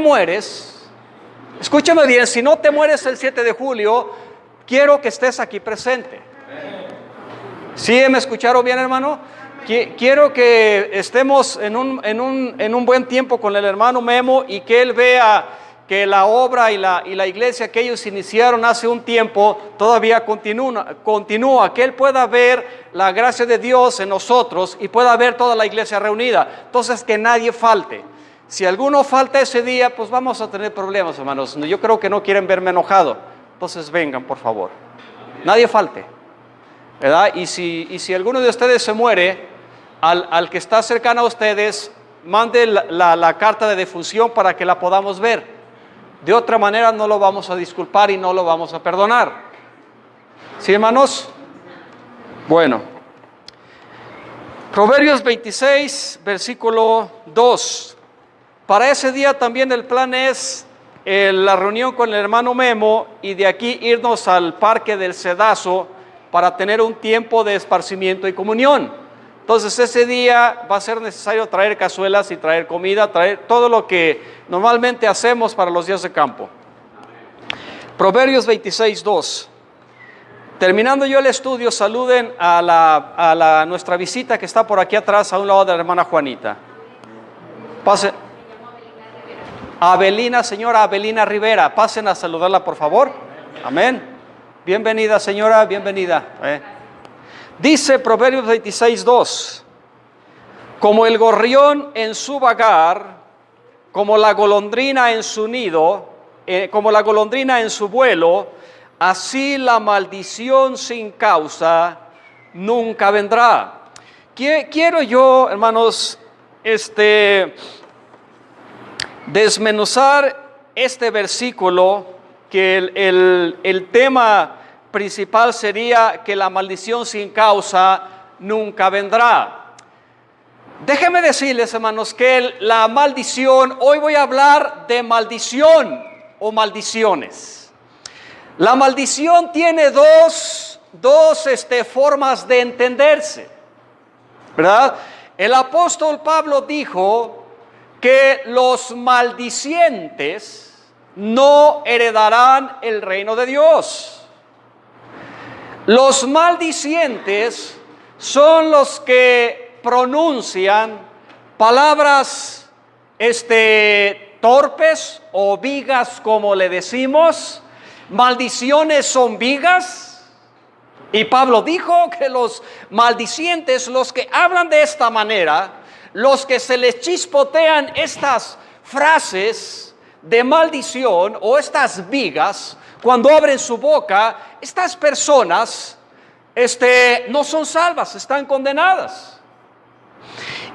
mueres, escúchame bien, si no te mueres el 7 de julio, quiero que estés aquí presente. ¿Sí me escucharon bien, hermano? Quiero que estemos en un buen tiempo con el hermano Memo y que él vea que la obra y la iglesia que ellos iniciaron hace un tiempo todavía continúa, que él pueda ver la gracia de Dios en nosotros y pueda ver toda la iglesia reunida. Entonces, que nadie falte. Si alguno falta ese día, pues vamos a tener problemas, hermanos. Yo creo que no quieren verme enojado. Entonces vengan, por favor. Nadie falte, ¿verdad? Y si alguno de ustedes se muere, al que está cercano a ustedes, mande la carta de defunción para que la podamos ver. De otra manera no lo vamos a disculpar y no lo vamos a perdonar. ¿Sí, hermanos? Bueno. Proverbios 26, versículo 2. Para ese día también el plan es la reunión con el hermano Memo y de aquí irnos al Parque del Cedazo para tener un tiempo de esparcimiento y comunión. Entonces ese día va a ser necesario traer cazuelas y traer comida, traer todo lo que normalmente hacemos para los días de campo. Proverbios 26, 2. Terminando yo el estudio, saluden a nuestra visita que está por aquí atrás, a un lado de la hermana Juanita. Pase. Abelina, señora Abelina Rivera, pasen a saludarla, por favor. Amén. Bienvenida, señora, bienvenida. Dice Proverbios 26, 2. Como el gorrión en su vagar, como la golondrina en su nido, como la golondrina en su vuelo, así la maldición sin causa nunca vendrá. Quiero yo, hermanos, desmenuzar este versículo, que el tema principal sería que la maldición sin causa nunca vendrá. Déjenme decirles, hermanos, que la maldición, hoy voy a hablar de maldición o maldiciones. La maldición tiene dos formas de entenderse, ¿verdad? El apóstol Pablo dijo que los maldicientes no heredarán el reino de Dios. Los maldicientes son los que pronuncian palabras torpes o vigas, como le decimos. Maldiciones son vigas. Y Pablo dijo que los maldicientes, los que hablan de esta manera, los que se les chispotean estas frases de maldición o estas vigas, cuando abren su boca, estas personas no son salvas, están condenadas.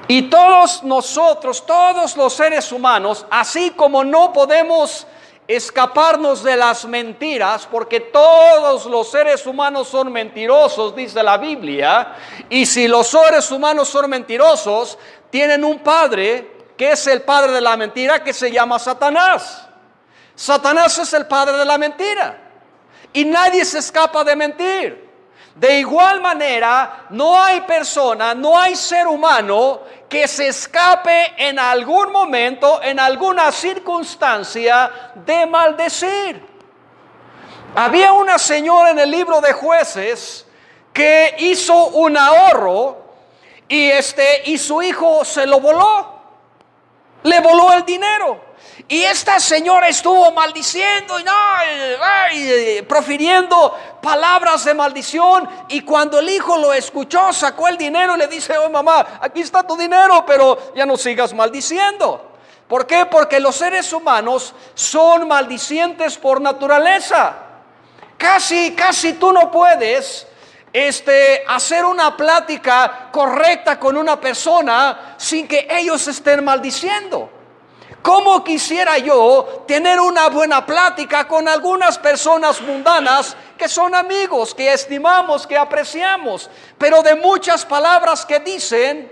Y todos nosotros, todos los seres humanos, así como no podemos escaparnos de las mentiras, porque todos los seres humanos son mentirosos, dice la Biblia, y si los seres humanos son mentirosos, tienen un padre que es el padre de la mentira, que se llama Satanás. Satanás es el padre de la mentira y nadie se escapa de mentir. De igual manera, no hay persona, no hay ser humano que se escape en algún momento, en alguna circunstancia, de maldecir. Había una señora en el libro de Jueces que hizo un ahorro y su hijo se lo voló. Le voló el dinero. Y esta señora estuvo maldiciendo y profiriendo palabras de maldición. Y cuando el hijo lo escuchó, sacó el dinero y le dice: oh, mamá, aquí está tu dinero, pero ya no sigas maldiciendo. ¿Por qué? Porque los seres humanos son maldicientes por naturaleza. Casi tú no puedes hacer una plática correcta con una persona sin que ellos estén maldiciendo. ¿Cómo quisiera yo tener una buena plática con algunas personas mundanas que son amigos, que estimamos, que apreciamos, pero de muchas palabras que dicen,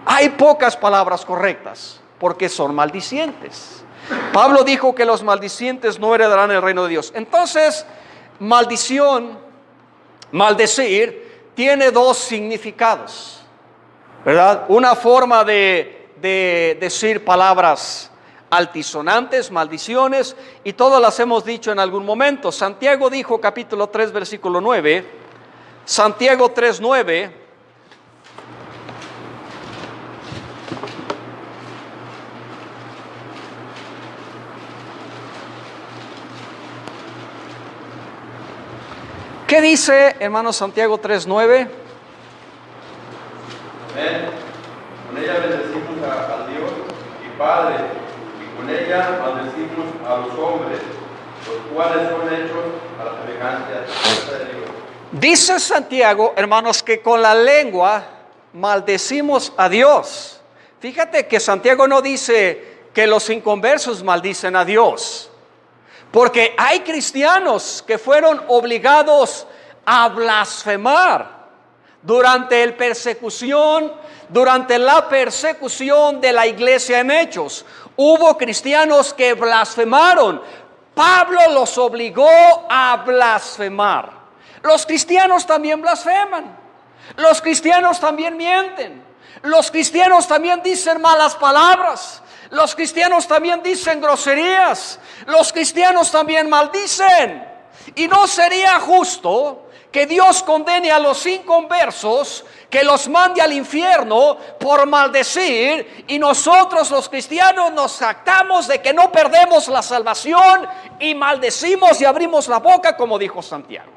hay pocas palabras correctas, porque son maldicientes? Pablo dijo que los maldicientes no heredarán el reino de Dios. Entonces, maldición, maldecir, tiene dos significados, ¿verdad? Una forma de decir palabras altisonantes, maldiciones, y todas las hemos dicho en algún momento. Santiago dijo, capítulo 3, versículo 9, Santiago 3, 9, ¿qué dice, hermano? Santiago 3, 9. Amén. Con ella bendecimos a Dios y Padre, y con ella maldecimos a los hombres, los cuales son hechos a la semejanza de Dios. Dice Santiago, hermanos, que con la lengua maldecimos a Dios. Fíjate que Santiago no dice que los inconversos maldicen a Dios, porque hay cristianos que fueron obligados a blasfemar durante la persecución de la iglesia en Hechos. Hubo cristianos que blasfemaron. Pablo los obligó a blasfemar. Los cristianos también blasfeman. Los cristianos también mienten. Los cristianos también dicen malas palabras. Los cristianos también dicen groserías. Los cristianos también maldicen. Y no sería justo que Dios condene a los inconversos, que los mande al infierno por maldecir, y nosotros los cristianos nos jactamos de que no perdemos la salvación y maldecimos y abrimos la boca, como dijo Santiago.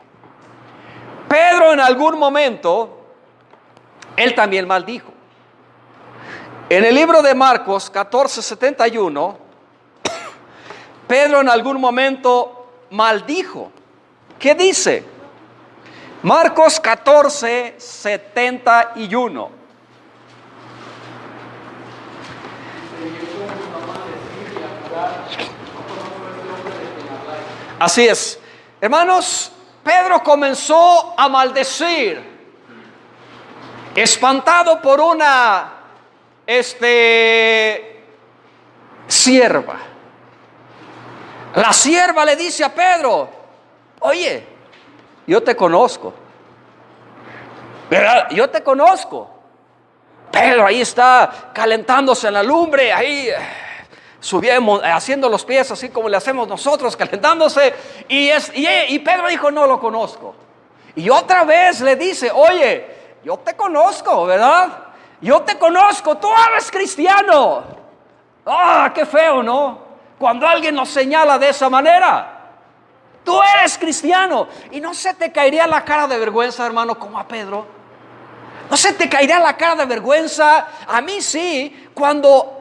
Pedro en algún momento, él también maldijo. En el libro de Marcos 14:71, Pedro en algún momento maldijo. ¿Qué dice? Marcos 14:71. Así es. Hermanos, Pedro comenzó a maldecir, espantado por una sierva. La sierva le dice a Pedro: oye, yo te conozco, ¿verdad? Yo te conozco. Pedro ahí está calentándose en la lumbre, ahí subiendo, haciendo los pies así como le hacemos nosotros, calentándose. Y Pedro dijo: no lo conozco. Y otra vez le dice: oye, yo te conozco, ¿verdad? Yo te conozco, tú eres cristiano. Ah, qué feo, ¿no? Cuando alguien nos señala de esa manera. Tú eres cristiano. ¿Y no se te caería la cara de vergüenza, hermano, como a Pedro? ¿No se te caería la cara de vergüenza? A mí sí, cuando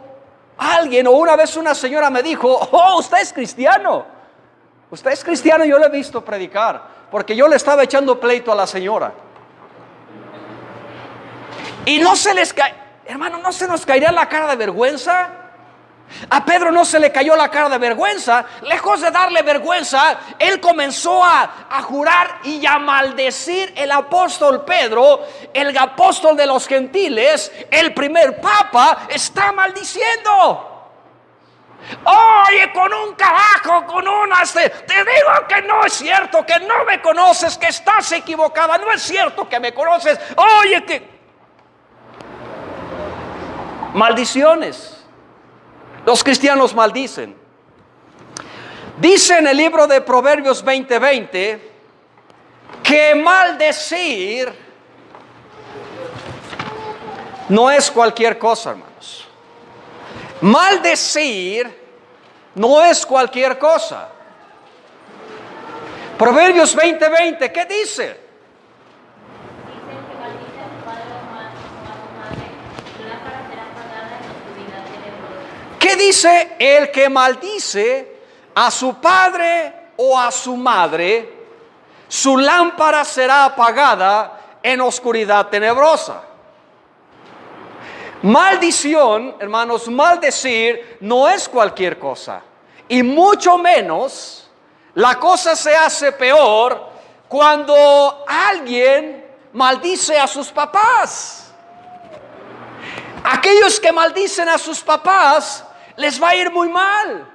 alguien o una vez una señora me dijo: oh, usted es cristiano. Usted es cristiano. Yo le he visto predicar, porque yo le estaba echando pleito a la señora. Y no se les cae, hermano, ¿no se nos caería la cara de vergüenza? A Pedro no se le cayó la cara de vergüenza. Lejos de darle vergüenza, él comenzó a jurar y a maldecir. El apóstol Pedro, el apóstol de los gentiles, el primer papa, está maldiciendo. Oye, con un carajo, con una... te digo que no es cierto, que no me conoces, que estás equivocada. No es cierto que me conoces. Oye, que... maldiciones. Los cristianos maldicen. Dice en el libro de Proverbios 20:20 que maldecir no es cualquier cosa, hermanos. Maldecir no es cualquier cosa. Proverbios 20:20, ¿qué dice? ¿Qué dice? El que maldice a su padre o a su madre, su lámpara será apagada en oscuridad tenebrosa. Maldición, hermanos, maldecir no es cualquier cosa. Y mucho menos la cosa se hace peor cuando alguien maldice a sus papás. Aquellos que maldicen a sus papás les va a ir muy mal.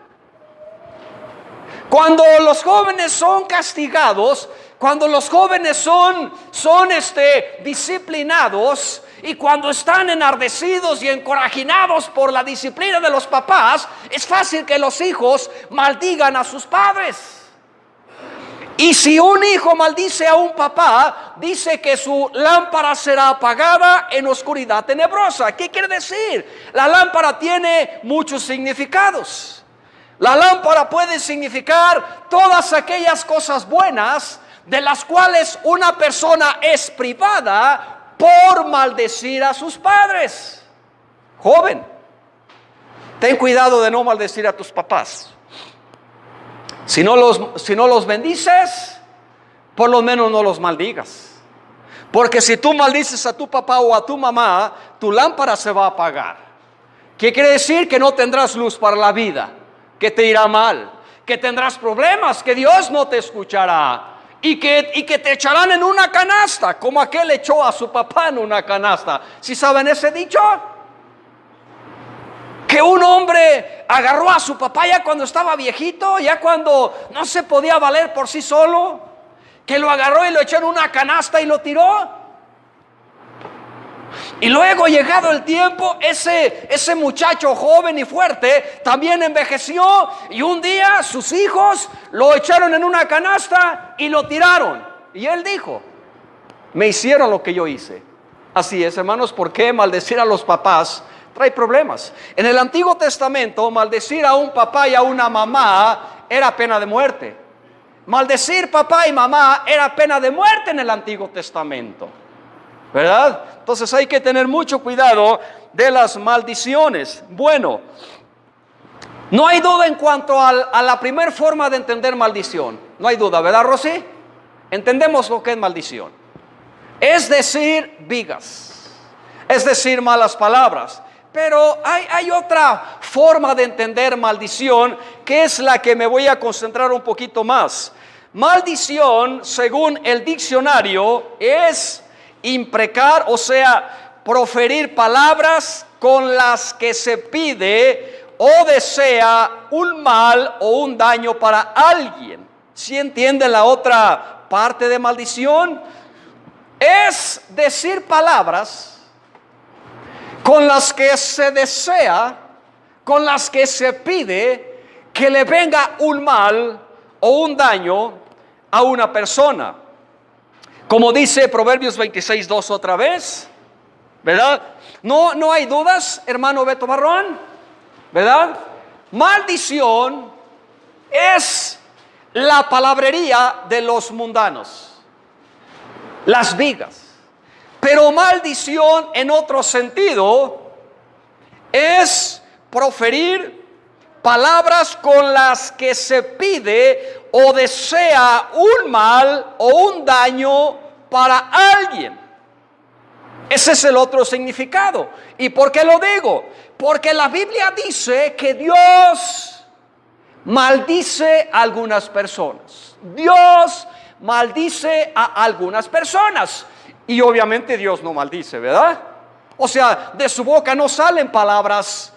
Cuando los jóvenes son castigados, cuando los jóvenes son disciplinados, y cuando están enardecidos y encorajinados por la disciplina de los papás, es fácil que los hijos maldigan a sus padres. Y si un hijo maldice a un papá, dice que su lámpara será apagada en oscuridad tenebrosa. ¿Qué quiere decir? La lámpara tiene muchos significados. La lámpara puede significar todas aquellas cosas buenas de las cuales una persona es privada por maldecir a sus padres. Joven, ten cuidado de no maldecir a tus papás. Si no los bendices, por lo menos no los maldigas. Porque si tú maldices a tu papá o a tu mamá, tu lámpara se va a apagar. ¿Qué quiere decir? Que no tendrás luz para la vida, que te irá mal, que tendrás problemas, que Dios no te escuchará y que te echarán en una canasta, como aquel echó a su papá en una canasta. ¿Sí saben ese dicho? Que un hombre agarró a su papá ya cuando estaba viejito, ya cuando no se podía valer por sí solo, que lo agarró y lo echó en una canasta y lo tiró. Y luego, llegado el tiempo, ese muchacho joven y fuerte también envejeció, y un día sus hijos lo echaron en una canasta y lo tiraron. Y él dijo: me hicieron lo que yo hice. Así es, hermanos, ¿por qué maldecir a los papás trae problemas? En el Antiguo Testamento, maldecir a un papá y a una mamá era pena de muerte. Maldecir papá y mamá era pena de muerte en el Antiguo Testamento, ¿verdad? Entonces hay que tener mucho cuidado de las maldiciones. Bueno, no hay duda en cuanto a la primera forma de entender maldición. No hay duda, ¿verdad, Rosy? Entendemos lo que es maldición. Es decir, vigas, es decir, malas palabras. Pero hay otra forma de entender maldición, que es la que me voy a concentrar un poquito más. Maldición, según el diccionario, es imprecar, o sea, proferir palabras con las que se pide o desea un mal o un daño para alguien. ¿Sí entienden la otra parte de maldición? Es decir palabras con las que se desea, con las que se pide que le venga un mal o un daño a una persona. Como dice Proverbios 26:2 otra vez, ¿verdad? No hay dudas, hermano Beto Barrón, ¿verdad? Maldición es la palabrería de los mundanos, las vigas. Pero maldición, en otro sentido, es proferir palabras con las que se pide o desea un mal o un daño para alguien. Ese es el otro significado. ¿Y por qué lo digo? Porque la Biblia dice que Dios maldice a algunas personas. Dios maldice a algunas personas. Y obviamente Dios no maldice, ¿verdad? O sea, de su boca no salen palabras,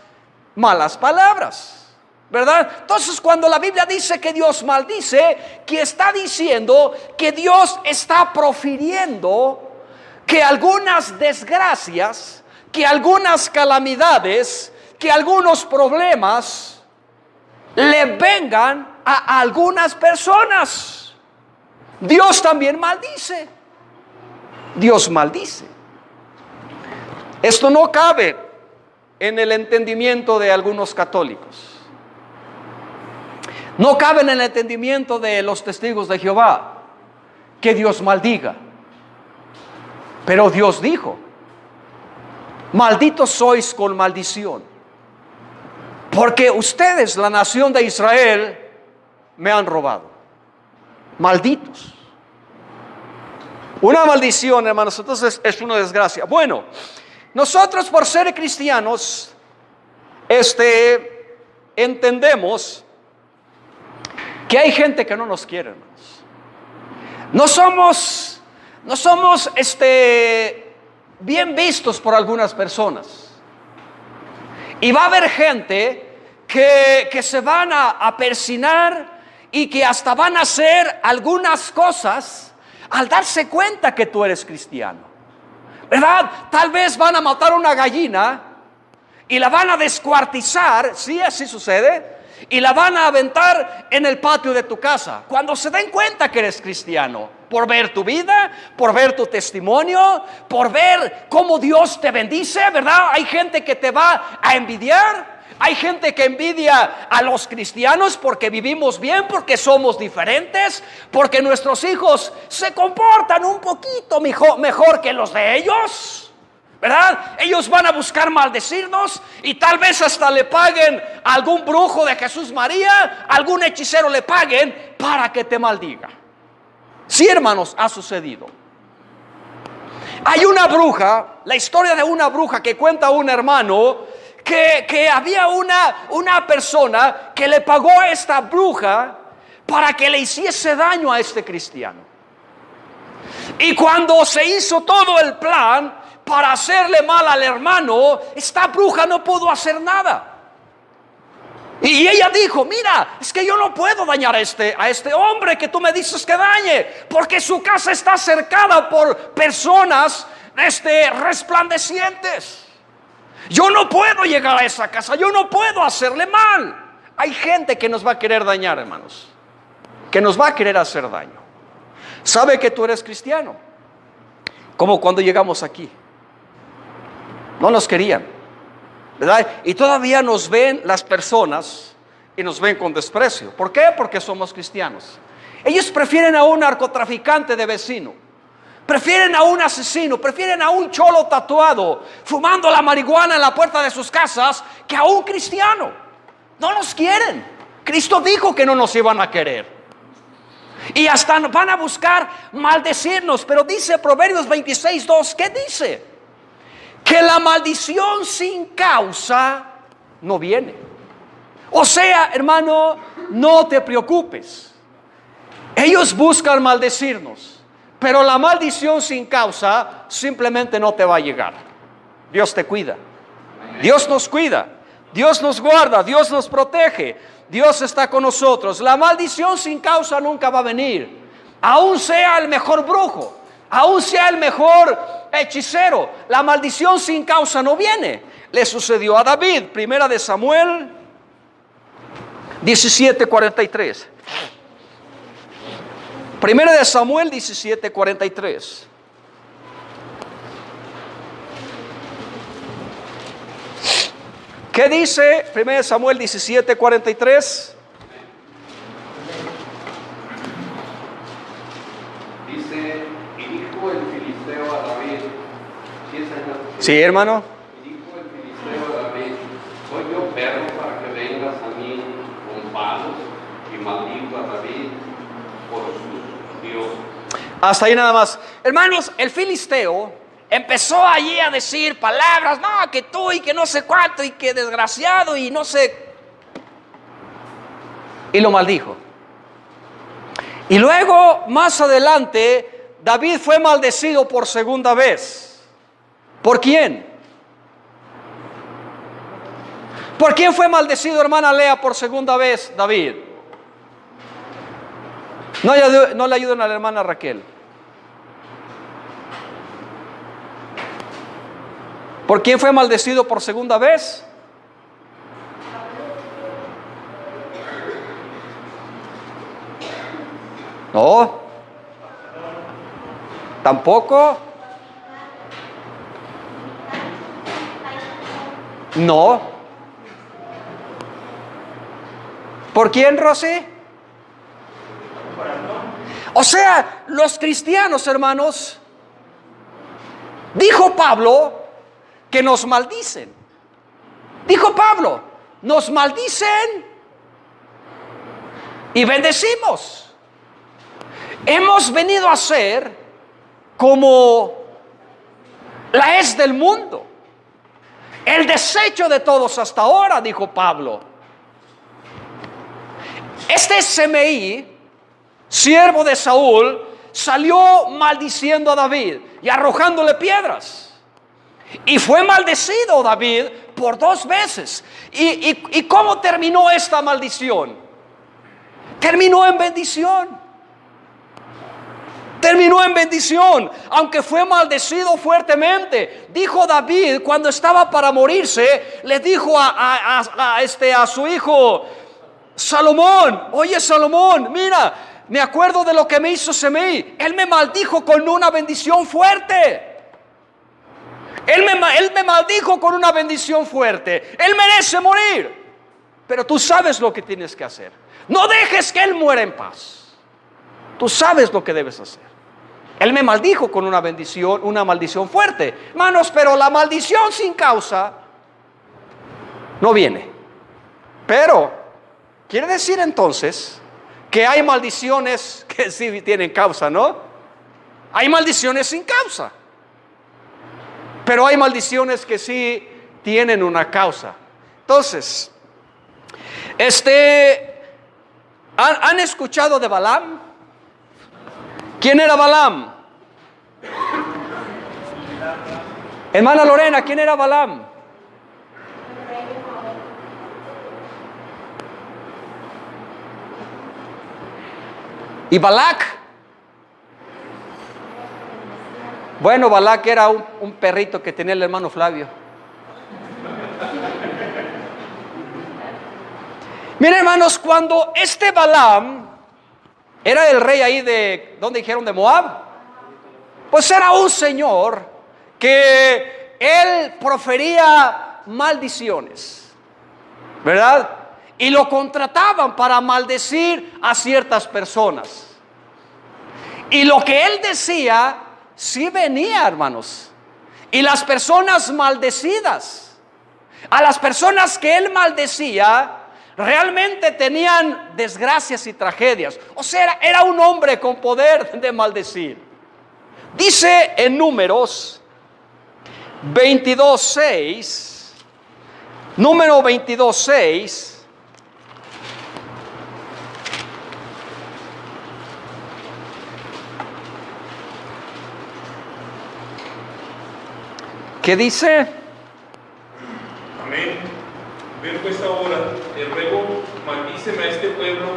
malas palabras, ¿verdad? Entonces, cuando la Biblia dice que Dios maldice, que está diciendo que Dios está profiriendo que algunas desgracias, que algunas calamidades, que algunos problemas le vengan a algunas personas. Dios también maldice. Dios maldice. Esto no cabe en el entendimiento de algunos católicos. No cabe en el entendimiento de los testigos de Jehová que Dios maldiga. Pero Dios dijo: malditos sois con maldición, porque ustedes, la nación de Israel, me han robado. Malditos. Una maldición, hermanos, entonces es una desgracia. Bueno, nosotros, por ser cristianos, entendemos que hay gente que no nos quiere, hermanos. No somos bien vistos por algunas personas. Y va a haber gente que se van a persignar y que hasta van a hacer algunas cosas al darse cuenta que tú eres cristiano. ¿verdad? Tal vez van a matar una gallina y la van a descuartizar, sí, así sucede, y la van a aventar en el patio de tu casa. Cuando se den cuenta que eres cristiano, por ver tu vida, por ver tu testimonio, por ver cómo Dios te bendice, ¿verdad? Hay gente que te va a envidiar. Hay gente que envidia a los cristianos porque vivimos bien, porque somos diferentes, porque nuestros hijos se comportan un poquito mejor que los de ellos, ¿verdad? Ellos van a buscar maldecirnos y tal vez hasta le paguen a algún brujo de Jesús María, algún hechicero le paguen para que te maldiga. Sí, hermanos, ha sucedido. Hay una bruja, la historia de una bruja que cuenta un hermano que había una persona que le pagó a esta bruja para que le hiciese daño a este cristiano. Y cuando se hizo todo el plan para hacerle mal al hermano, esta bruja no pudo hacer nada. Y ella dijo: mira, es que yo no puedo dañar a este hombre que tú me dices que dañe, porque su casa está cercada por personas resplandecientes. Yo no puedo llegar a esa casa, yo no puedo hacerle mal. Hay gente que nos va a querer dañar, hermanos, que nos va a querer hacer daño. Sabe que tú eres cristiano, como cuando llegamos aquí. No nos querían, ¿verdad? Y todavía nos ven las personas y nos ven con desprecio. ¿Por qué? Porque somos cristianos. Ellos prefieren a un narcotraficante de vecino, prefieren a un asesino, prefieren a un cholo tatuado fumando la marihuana en la puerta de sus casas que a un cristiano. No nos quieren. Cristo dijo que no nos iban a querer. Y hasta van a buscar maldecirnos. Pero dice Proverbios 26:2, ¿qué dice? Que la maldición sin causa no viene. O sea, hermano, no te preocupes. Ellos buscan maldecirnos, pero la maldición sin causa simplemente no te va a llegar. Dios te cuida. Dios nos cuida. Dios nos guarda. Dios nos protege. Dios está con nosotros. La maldición sin causa nunca va a venir. Aún sea el mejor brujo, aún sea el mejor hechicero, la maldición sin causa no viene. Le sucedió a David. Primera de Samuel 17:43. Primera de Samuel 17:43. ¿Qué dice Primera de Samuel 17:43? Dice: y dijo el filisteo a David, Sí, hermano. y dijo el filisteo a David: ¿soy yo perro para que vengas a mí con palos? Y maldijo a David por sus dioses. Hasta ahí nada más. Hermanos, el filisteo empezó allí a decir palabras, no, que tú y que no sé cuánto y que desgraciado y no sé. Y lo maldijo. Y luego, más adelante, David fue maldecido por segunda vez. ¿Por quién? ¿Por quién fue maldecido, hermana Lea, por segunda vez, David? No le ayuden a la hermana Raquel. ¿Por quién fue maldecido por segunda vez? No. ¿Tampoco? No. ¿Por quién, Rosy? O sea, los cristianos, hermanos, dijo Pablo que nos maldicen. Dijo Pablo, nos maldicen y bendecimos. Hemos venido a ser como la es del mundo, el desecho de todos hasta ahora, dijo Pablo. Este Semei, siervo de Saúl, salió maldiciendo a David y arrojándole piedras. Y fue maldecido David por 2 veces. ¿Y cómo terminó esta maldición? Terminó en bendición. Terminó en bendición, aunque fue maldecido fuertemente. Dijo David cuando estaba para morirse, le dijo a su hijo Salomón: oye Salomón, mira, me acuerdo de lo que me hizo Semei. Él me maldijo con una bendición fuerte. Él me maldijo con una bendición fuerte. Él merece morir. Pero tú sabes lo que tienes que hacer. No dejes que él muera en paz. Tú sabes lo que debes hacer. Él me maldijo con una maldición fuerte. Hermanos, pero la maldición sin causa no viene. Pero quiere decir entonces que hay maldiciones que sí tienen causa, ¿no? Hay maldiciones sin causa. Pero hay maldiciones que sí tienen una causa. Entonces, ¿han escuchado de Balaam? ¿Quién era Balaam? Hermana Lorena, ¿quién era Balaam? ¿Y Balac? Bueno, Balac era un perrito que tenía el hermano Flavio. Miren, hermanos, cuando Balaam era el rey ahí de, ¿dónde dijeron? De Moab. Pues era un señor que él profería maldiciones, ¿verdad? Y lo contrataban para maldecir a ciertas personas. Y lo que él decía sí venía, hermanos. Y las personas maldecidas, a las personas que él maldecía, realmente tenían desgracias y tragedias. O sea, era un hombre con poder de maldecir. Dice en Números 22:6, número 22:6, ¿qué dice? Amén. Ven pues ahora, te ruego, maldíceme a este pueblo,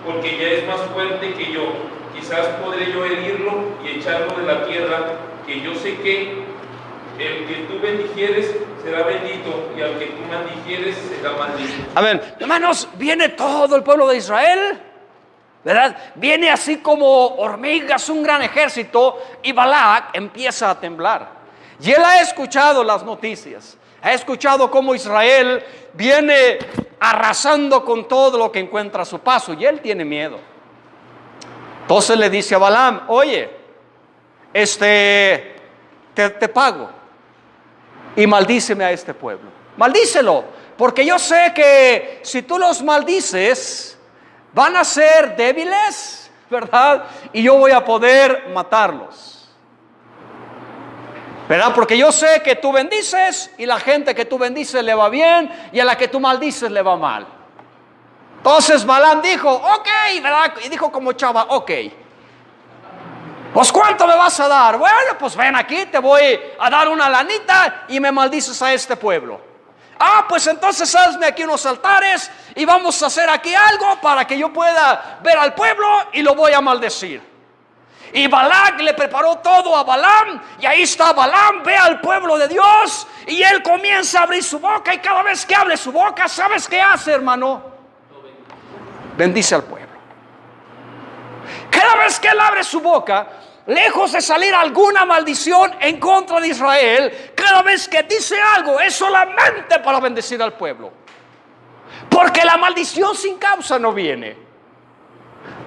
porque ya es más fuerte que yo. Quizás podré yo herirlo y echarlo de la tierra, que yo sé que el que tú bendijieres será bendito, y al que tú maldijieres será maldito. A ver, hermanos, viene todo el pueblo de Israel, ¿verdad? Viene así como hormigas, un gran ejército, y Balac empieza a temblar. Y él ha escuchado las noticias, ha escuchado cómo Israel viene arrasando con todo lo que encuentra a su paso, y él tiene miedo. Entonces le dice a Balaam: oye, te pago y maldíceme a este pueblo. Maldícelo, porque yo sé que si tú los maldices, van a ser débiles, ¿verdad? Y yo voy a poder matarlos, ¿verdad? Porque yo sé que tú bendices y la gente que tú bendices le va bien, y a la que tú maldices le va mal. Entonces Balaam dijo: ok, ¿verdad? Y dijo como chava: ok. Pues ¿cuánto me vas a dar? Bueno, pues ven aquí, te voy a dar una lanita y me maldices a este pueblo. Ah, pues entonces hazme aquí unos altares y vamos a hacer aquí algo para que yo pueda ver al pueblo y lo voy a maldecir. Y Balac le preparó todo a Balaam, y ahí está Balaam, ve al pueblo de Dios, y él comienza a abrir su boca, y cada vez que abre su boca, ¿sabes qué hace, hermano? Bendice al pueblo. Cada vez que él abre su boca, lejos de salir alguna maldición en contra de Israel, cada vez que dice algo es solamente para bendecir al pueblo, porque la maldición sin causa no viene.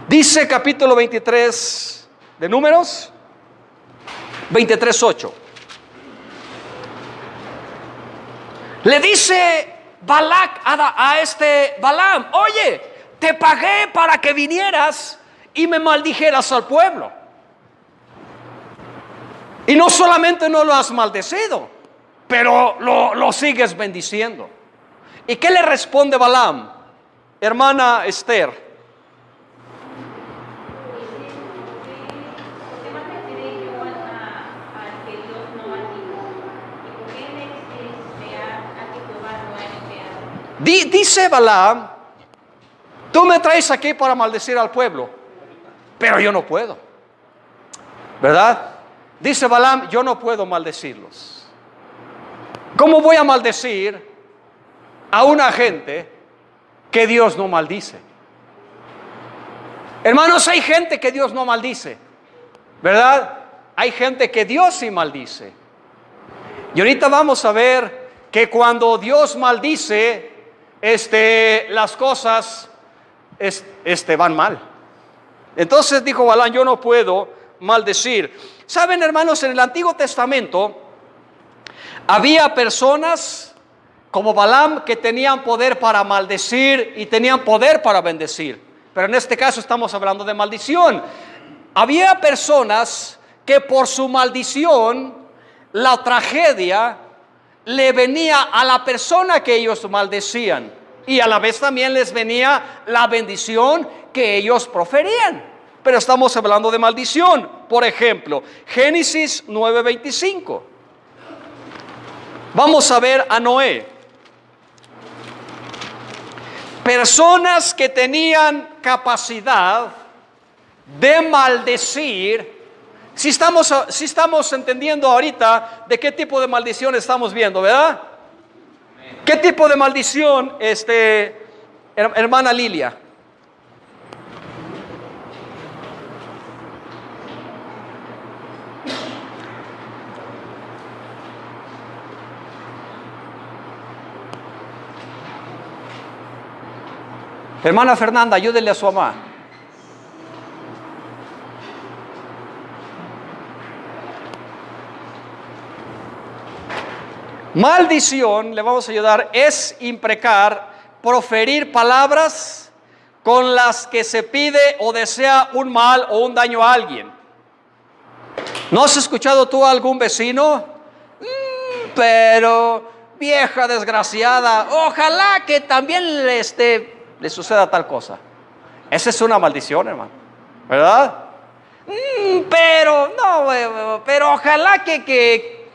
Dice capítulo 23 de Números 23:8. Le dice Balac a Balaam: oye, te pagué para que vinieras y me maldijeras al pueblo. Y no solamente no lo has maldecido, pero lo sigues bendiciendo. ¿Y qué le responde Balaam? Hermana Esther. Dice Balaam: tú me traes aquí para maldecir al pueblo, pero yo no puedo. ¿verdad? Dice Balaam, yo no puedo maldecirlos. ¿Cómo voy a maldecir a una gente que Dios no maldice? Hermanos, hay gente que Dios no maldice, ¿verdad? Hay gente que Dios sí maldice. Y ahorita vamos a ver que cuando Dios maldice, las cosas van mal. Entonces dijo Balaam, yo no puedo maldecir. Saben, hermanos, en el Antiguo Testamento había personas como Balaam que tenían poder para maldecir y tenían poder para bendecir. Pero en este caso estamos hablando de maldición. Había personas que por su maldición, la tragedia le venía a la persona que ellos maldecían, y a la vez también les venía la bendición que ellos proferían. Pero estamos hablando de maldición. Por ejemplo, Génesis 9:25. Vamos a ver a Noé. Personas que tenían capacidad de maldecir. Si estamos entendiendo ahorita de qué tipo de maldición estamos viendo, ¿verdad? ¿Qué tipo de maldición, hermana Lilia? Hermana Fernanda, ayúdenle a su mamá. Maldición, le vamos a ayudar, es imprecar, proferir palabras con las que se pide o desea un mal o un daño a alguien. ¿No has escuchado tú a algún vecino? Pero vieja desgraciada, ojalá que también le suceda tal cosa. Esa es una maldición, hermano, ¿verdad? Pero ojalá que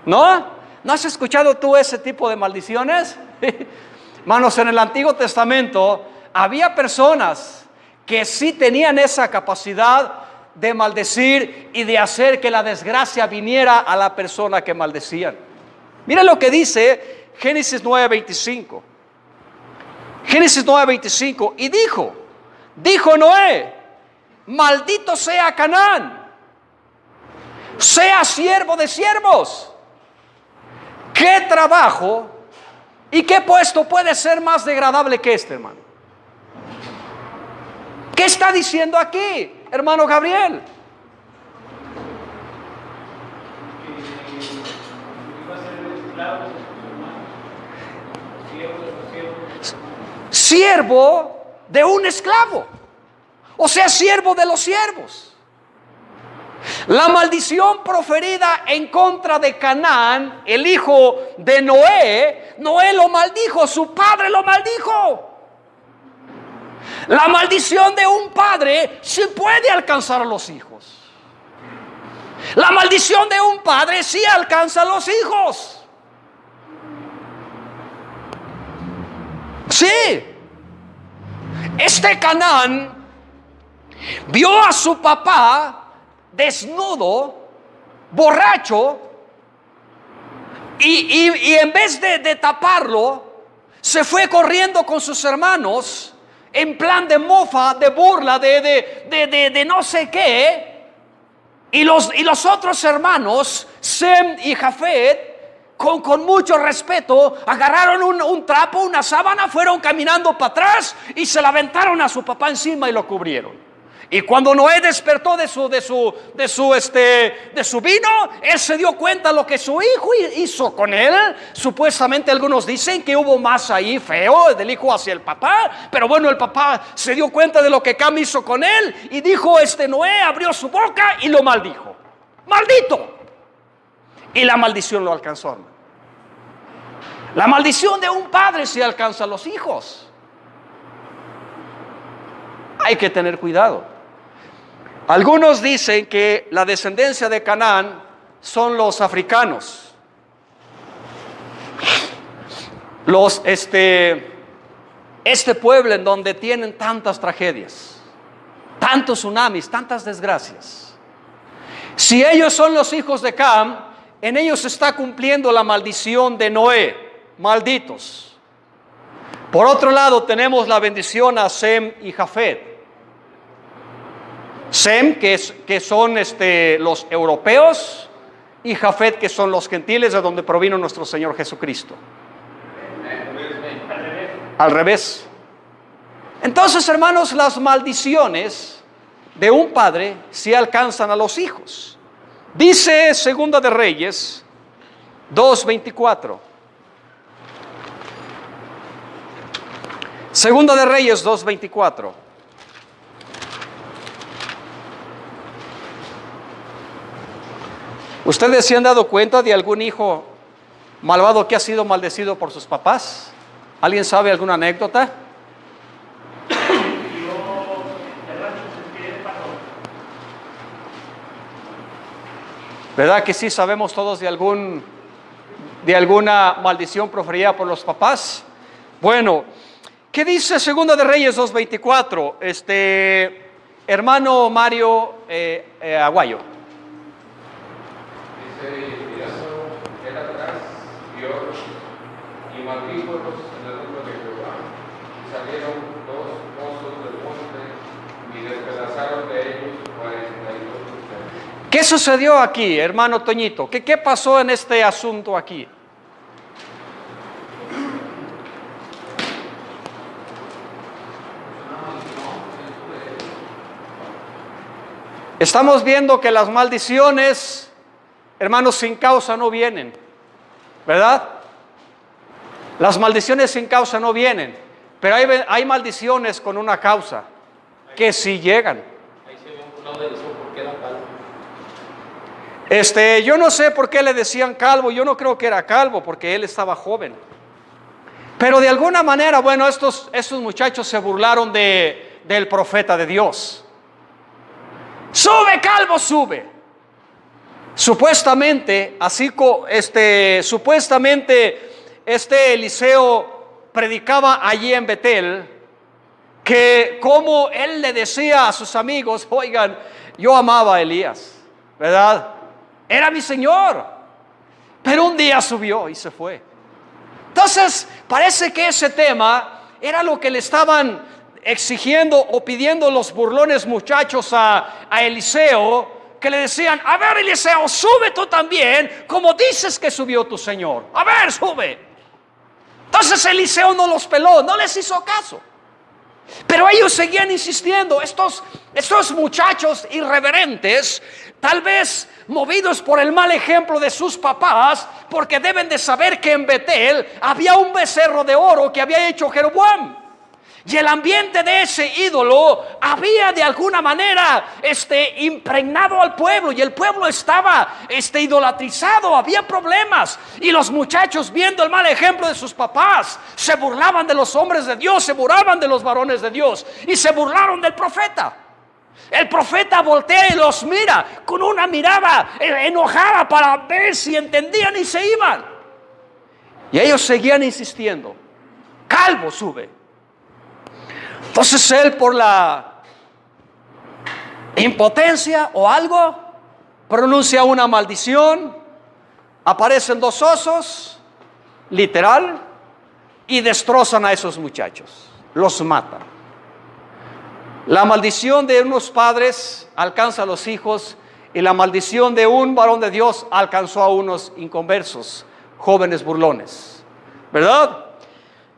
¿no has escuchado tú ese tipo de maldiciones? Hermanos, en el Antiguo Testamento había personas que sí tenían esa capacidad de maldecir y de hacer que la desgracia viniera a la persona que maldecían. Miren lo que dice Génesis 9:25. Génesis 9:25. Y dijo Noé, maldito sea Canaán, sea siervo de siervos. ¿Qué trabajo y qué puesto puede ser más degradable que este, hermano? ¿Qué está diciendo aquí, hermano Gabriel? Siervo de un esclavo, o sea, siervo de los siervos. La maldición proferida en contra de Canaán, el hijo de Noé, Noé lo maldijo, su padre lo maldijo. La maldición de un padre sí puede alcanzar a los hijos. La maldición de un padre sí alcanza a los hijos. Sí. Canaán vio a su papá desnudo, borracho, y en vez de taparlo, se fue corriendo con sus hermanos en plan de mofa, de burla, de no sé qué. Y los otros hermanos, Sem y Jafet, con mucho respeto, agarraron un trapo, una sábana, fueron caminando para atrás y se la aventaron a su papá encima y lo cubrieron. Y cuando Noé despertó de su vino, él se dio cuenta de lo que su hijo hizo con él. Supuestamente algunos dicen que hubo más ahí feo del hijo hacia el papá, pero bueno, el papá se dio cuenta de lo que Cam hizo con él y dijo, Noé abrió su boca y lo maldijo. ¡Maldito! Y la maldición lo alcanzó, hermano. La maldición de un padre se alcanza a los hijos. Hay que tener cuidado. Algunos dicen que la descendencia de Canaán son los africanos. Este pueblo en donde tienen tantas tragedias, tantos tsunamis, tantas desgracias. Si ellos son los hijos de Cam, en ellos se está cumpliendo la maldición de Noé, malditos. Por otro lado, tenemos la bendición a Sem y Jafet. Sem, que son los europeos, y Jafet, que son los gentiles, de donde provino nuestro Señor Jesucristo. Al revés. Entonces, hermanos, las maldiciones de un padre sí alcanzan a los hijos. Dice Segunda de Reyes 2:24. Segunda de Reyes 2:24. ¿Ustedes se han dado cuenta de algún hijo malvado que ha sido maldecido por sus papás? ¿Alguien sabe alguna anécdota? ¿Verdad que sí sabemos todos de alguna maldición proferida por los papás? Bueno, ¿qué dice Segunda de Reyes 2:24? Hermano Mario Aguayo. Dice, él atrás vio y maldijo en el nombre de Jehová, y salieron dos mozos del monte y despedazaron de ellos 42 mujeres. ¿Qué sucedió aquí, hermano Toñito? ¿Qué pasó en este asunto aquí? Estamos viendo que las maldiciones, hermanos, sin causa no vienen, ¿verdad? Las maldiciones sin causa no vienen, pero hay maldiciones con una causa, que sí llegan. Ahí se ve un lado de eso, ¿por qué era calvo? Yo no sé por qué le decían calvo, yo no creo que era calvo, porque él estaba joven. Pero de alguna manera, bueno, estos muchachos se burlaron del profeta de Dios. Sube, calvo, sube. Supuestamente, Eliseo predicaba allí en Betel, que como él le decía a sus amigos, oigan, yo amaba a Elías, ¿verdad? Era mi Señor. Pero un día subió y se fue. Entonces, parece que ese tema era lo que le estaban exigiendo o pidiendo los burlones muchachos a Eliseo, que le decían, a ver, Eliseo, sube tú también, como dices que subió tu Señor. A ver, sube. Entonces Eliseo no los peló, no les hizo caso. Pero ellos seguían insistiendo. Estos muchachos irreverentes, tal vez movidos por el mal ejemplo de sus papás, porque deben de saber que en Betel había un becerro de oro que había hecho Jeroboam. Y el ambiente de ese ídolo había de alguna manera impregnado al pueblo, y el pueblo estaba idolatrizado, había problemas. Y los muchachos, viendo el mal ejemplo de sus papás, se burlaban de los hombres de Dios, se burlaban de los varones de Dios, y se burlaron del profeta. El profeta voltea y los mira con una mirada enojada para ver si entendían, y se iban. Y ellos seguían insistiendo, calvo, sube. Entonces él, por la impotencia o algo, pronuncia una maldición. Aparecen dos osos, literal, y destrozan a esos muchachos, los matan. La maldición de unos padres alcanza a los hijos, y la maldición de un varón de Dios alcanzó a unos inconversos, jóvenes burlones, ¿verdad?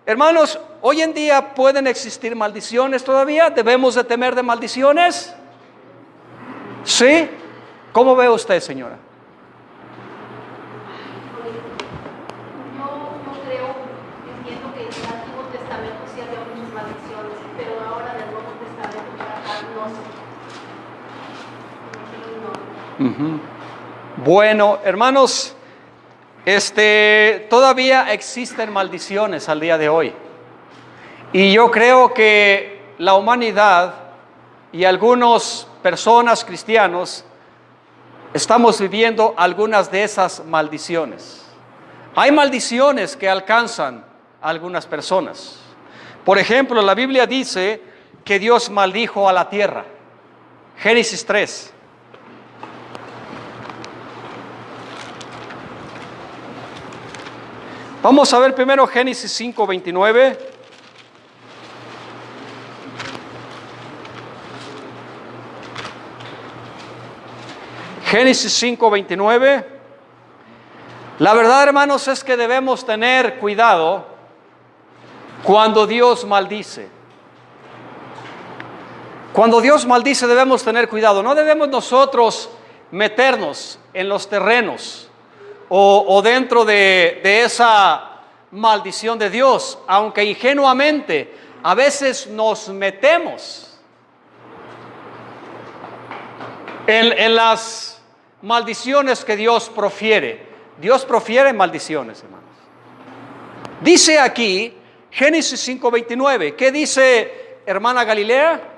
Hermanos, hoy en día pueden existir maldiciones todavía. ¿Debemos de temer de maldiciones? ¿Sí? ¿Cómo ve usted, señora? Yo creo, entiendo que en el Antiguo Testamento sí había muchas maldiciones, pero ahora en el Nuevo Testamento para acá no sé. Bueno, hermanos, todavía existen maldiciones al día de hoy. Y yo creo que la humanidad y algunas personas cristianos estamos viviendo algunas de esas maldiciones. Hay maldiciones que alcanzan a algunas personas. Por ejemplo, la Biblia dice que Dios maldijo a la tierra. Génesis 3. Vamos a ver primero Génesis 5:29. Génesis 5:29. La verdad, hermanos, es que debemos tener cuidado cuando Dios maldice. Cuando Dios maldice debemos tener cuidado. No debemos nosotros meternos en los terrenos o dentro de esa maldición de Dios, aunque ingenuamente a veces nos metemos en las maldiciones que Dios profiere. Dios profiere maldiciones, hermanos. Dice aquí Génesis 5:29. ¿Qué dice hermana Galilea?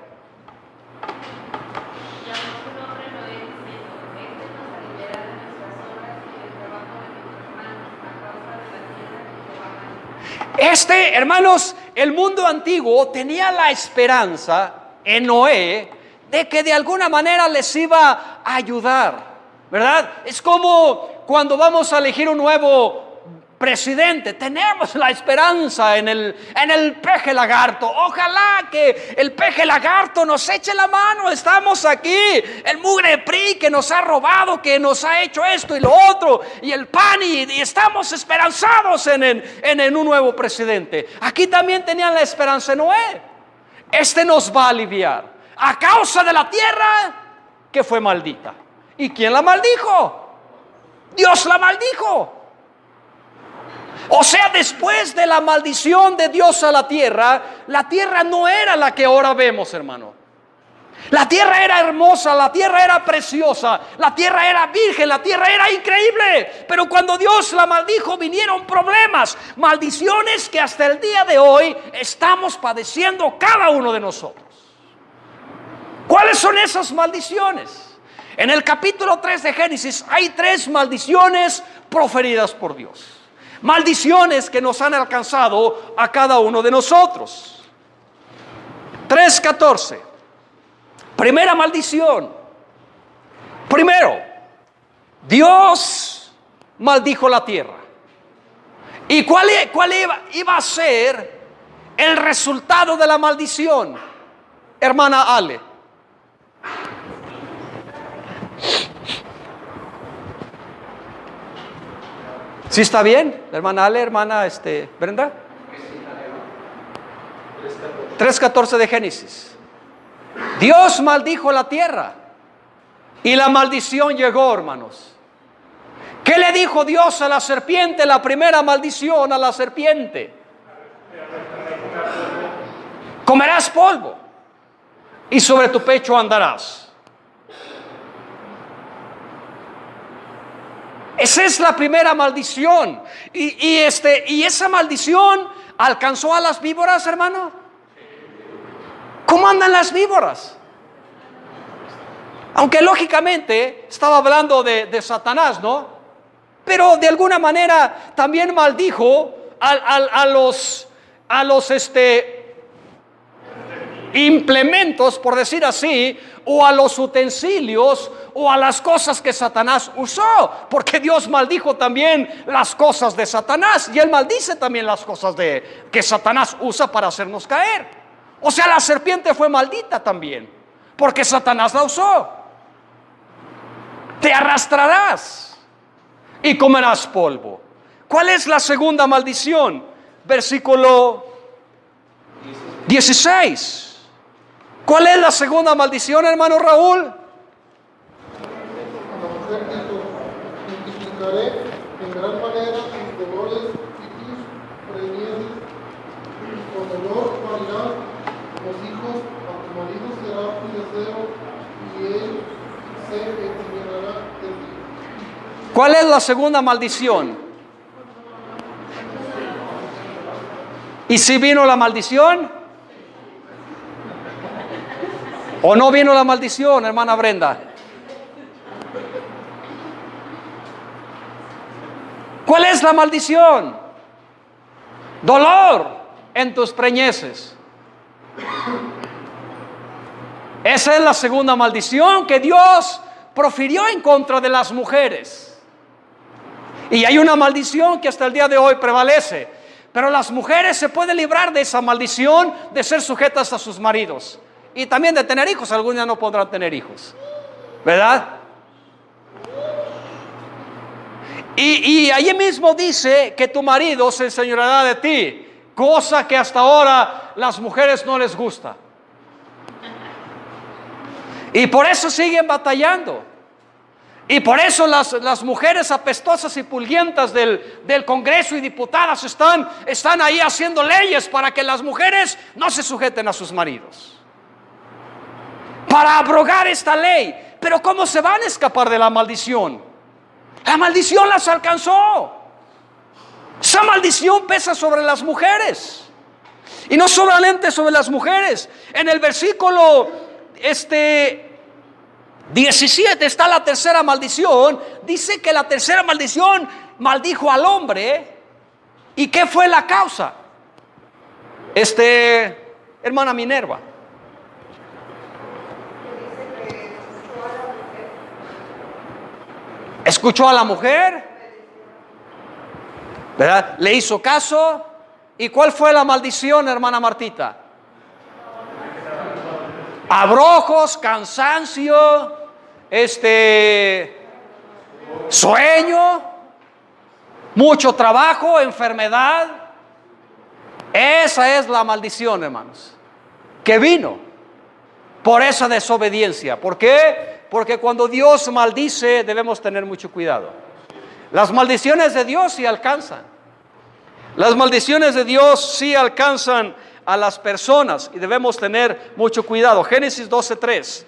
Hermanos, el mundo antiguo tenía la esperanza en Noé de que de alguna manera les iba a ayudar, ¿verdad? Es como cuando vamos a elegir un nuevo presidente, tenemos la esperanza en el peje lagarto. Ojalá que el peje lagarto nos eche la mano. Estamos aquí, el mugre PRI que nos ha robado, que nos ha hecho esto y lo otro, y el PAN, y estamos esperanzados en un nuevo presidente. Aquí también tenían la esperanza en Noé. Este nos va a aliviar a causa de la tierra que fue maldita. ¿Y quién la maldijo? Dios la maldijo. O sea, después de la maldición de Dios a la tierra no era la que ahora vemos, hermano. La tierra era hermosa, la tierra era preciosa, la tierra era virgen, la tierra era increíble. Pero cuando Dios la maldijo vinieron problemas, maldiciones que hasta el día de hoy estamos padeciendo cada uno de nosotros. ¿Cuáles son esas maldiciones? En el capítulo 3 de Génesis hay 3 maldiciones proferidas por Dios. Maldiciones que nos han alcanzado a cada uno de nosotros. 3:14. Primera maldición. Primero, Dios maldijo la tierra. ¿Y cuál iba a ser el resultado de la maldición, hermana Ale? ¿Sí está bien? Hermana Ale, hermana Brenda. 3:14 de Génesis. Dios maldijo la tierra y la maldición llegó, hermanos. ¿Qué le dijo Dios a la serpiente? La primera maldición a la serpiente: comerás polvo y sobre tu pecho andarás. Esa es la primera maldición. Y esa maldición alcanzó a las víboras, hermano. ¿Cómo andan las víboras? Aunque lógicamente estaba hablando de Satanás, ¿no? Pero de alguna manera también maldijo a los implementos, por decir así, o a los utensilios o a las cosas que Satanás usó, porque Dios maldijo también las cosas de Satanás y Él maldice también las cosas que Satanás usa para hacernos caer. O sea, la serpiente fue maldita también, porque Satanás la usó. Te arrastrarás y comerás polvo. ¿Cuál es la segunda maldición? Versículo 16. ¿Cuál es la segunda maldición, hermano Raúl? A la mujer dijo: multiplicaré en gran manera tus dolores y tus preñeces. Con dolor parirás los hijos, a tu marido será tu deseo y él se extrañará de ti. ¿Cuál es la segunda maldición? ¿Y si vino la maldición? ¿O no vino la maldición, hermana Brenda? ¿Cuál es la maldición? Dolor en tus preñeces. Esa es la segunda maldición que Dios profirió en contra de las mujeres. Y hay una maldición que hasta el día de hoy prevalece. Pero las mujeres se pueden librar de esa maldición de ser sujetas a sus maridos. Y también de tener hijos. Algún día no podrán tener hijos, ¿verdad? Y allí mismo dice que tu marido se enseñoreará de ti. Cosa que hasta ahora las mujeres no les gusta. Y por eso siguen batallando. Y por eso las mujeres apestosas y pulguientas del Congreso y diputadas están ahí haciendo leyes para que las mujeres no se sujeten a sus maridos. Para abrogar esta ley. Pero ¿cómo se van a escapar de la maldición? La maldición las alcanzó. Esa maldición pesa sobre las mujeres. Y no solamente sobre las mujeres. En el versículo 17 está la tercera maldición. Dice que la tercera maldición maldijo al hombre. ¿Y qué fue la causa? Hermana Minerva. Escuchó a la mujer, ¿verdad? Le hizo caso. ¿Y cuál fue la maldición, hermana Martita? Abrojos, cansancio, sueño, mucho trabajo, enfermedad. Esa es la maldición, hermanos, que vino por esa desobediencia. ¿Por qué? Porque cuando Dios maldice debemos tener mucho cuidado. Las maldiciones de Dios sí alcanzan. Las maldiciones de Dios sí alcanzan a las personas y debemos tener mucho cuidado. Génesis 12:3.